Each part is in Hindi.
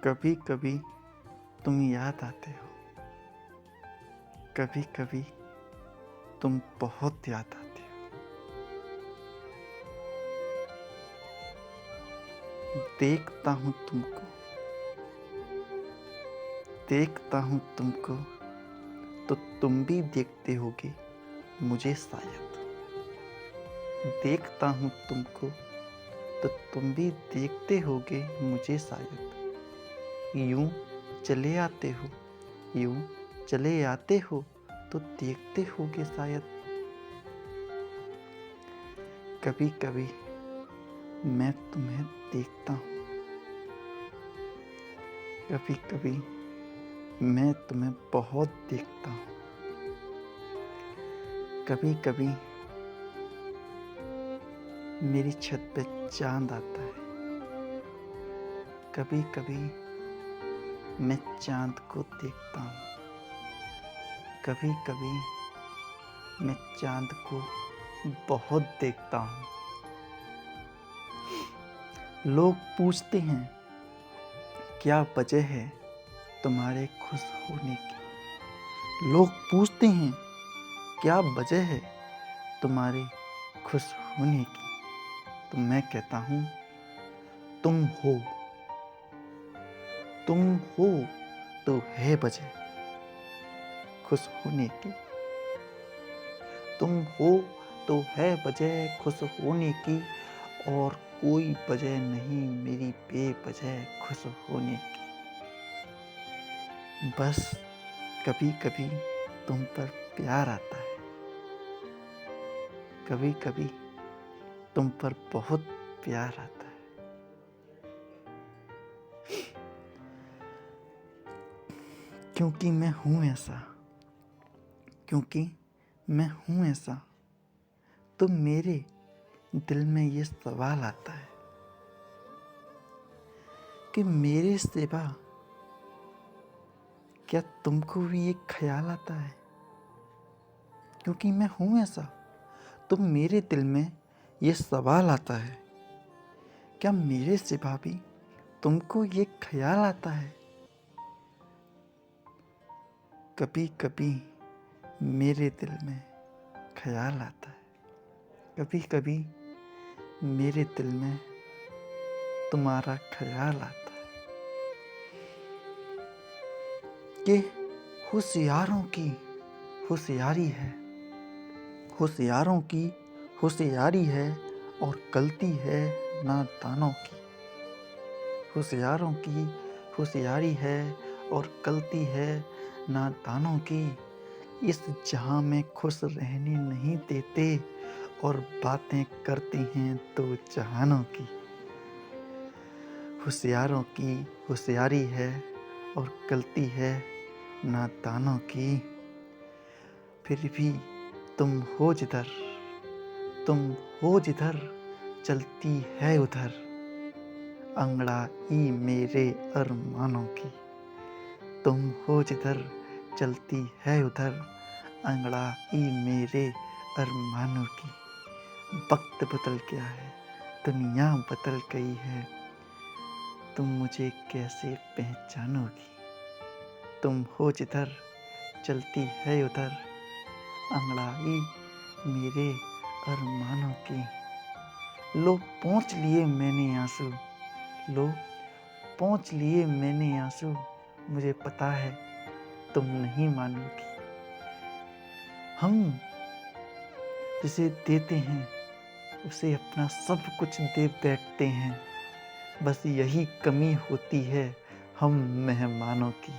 कभी कभी तुम याद आते हो, कभी कभी तुम बहुत याद आते हो। देखता हूँ तुमको तो तुम भी देखते होगे मुझे शायद। देखता हूँ तुमको तो तुम भी देखते होगे मुझे शायद। यूं चले आते हो, यूं चले आते हो तो देखते होगे शायद। कभी कभी मैं तुम्हें देखता हूँ, कभी कभी मैं तुम्हें बहुत देखता हूँ। कभी कभी मेरी छत पे चांद आता है, कभी कभी मैं चांद को देखता हूँ, कभी कभी मैं चांद को बहुत देखता हूँ। लोग पूछते हैं क्या वजह है तुम्हारे खुश होने की। लोग पूछते हैं क्या वजह है तुम्हारे खुश होने की। तो मैं कहता हूँ तुम हो, तुम हो तो है वजह खुश होने की। तुम हो तो है वजह खुश होने की, और कोई वजह नहीं मेरी बेवजह खुश होने की। बस कभी कभी तुम पर प्यार आता है, कभी कभी तुम पर बहुत प्यार आता है। क्योंकि मैं हूँ ऐसा, क्योंकि मैं हूँ ऐसा, तो मेरे दिल में ये सवाल आता है कि मेरे सिवा क्या तुमको भी एक ख्याल आता है। क्योंकि मैं हूँ ऐसा तो मेरे दिल में ये सवाल आता है, क्या मेरे सिवा भी तुमको ये ख्याल आता है। कभी कभी मेरे दिल में ख्याल आता है, कभी कभी मेरे दिल में तुम्हारा ख्याल आता है कि होशियारों की होशियारी है, होशियारों की होशियारी है और गलती है नादानों की। होशियारों की होशियारी है और गलती है नादानों की। इस जहां में खुश रहने नहीं देते और बातें करते हैं तो जहानों की। होशियारों की होशियारी है और गलती है नादानों की। फिर भी तुम हो जिधर, तुम हो जिधर चलती है उधर अंगड़ाई मेरे अरमानों की। तुम हो जिधर चलती है उधर अंगड़ाई मेरे अरमानों की। वक्त बदल गया है, दुनिया बदल गई है, तुम मुझे कैसे पहचानोगी। तुम हो जिधर चलती है उधर अंगड़ाई मेरे अरमानों की। लो पोंछ लिए मैंने आंसू, लो पोंछ लिए मैंने आंसू, मुझे पता है तुम नहीं मानोगी। हम जिसे देते हैं उसे अपना सब कुछ दे बैठते हैं, बस यही कमी होती है हम मेहमानों की।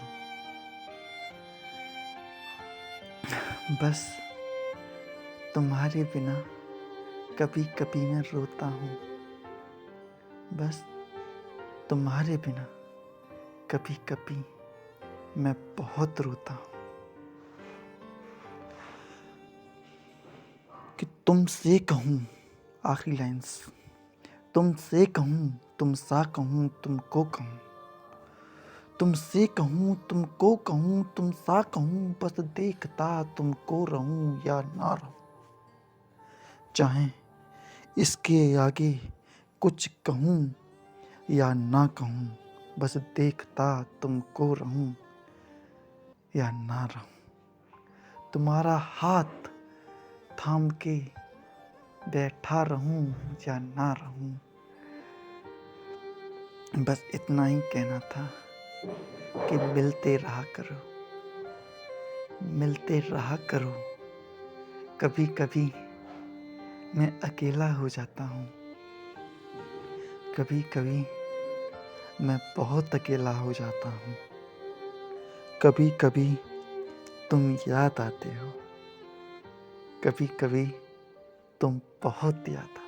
बस तुम्हारे बिना कभी कभी मैं रोता हूँ, बस तुम्हारे बिना कभी कभी मैं बहुत रोता हूँ। कि तुमसे कहूँ, आखिरी लाइन्स, तुमसे कहूँ तुम सा कहूँ तुमको कहूँ, तुमसे कहूँ तुमको कहूँ तुम सा कहूँ, बस देखता तुमको रहूँ या ना रहूँ। चाहे इसके आगे कुछ कहूँ या ना कहूँ, बस देखता तुमको रहूं या ना रहूं, तुम्हारा हाथ थाम के बैठा रहूं या ना रहूं। बस इतना ही कहना था कि मिलते रहा करो, मिलते रहा करो। कभी कभी मैं अकेला हो जाता हूँ, कभी कभी मैं बहुत अकेला हो जाता हूँ। कभी कभी तुम याद आते हो, कभी कभी तुम बहुत याद आते हो।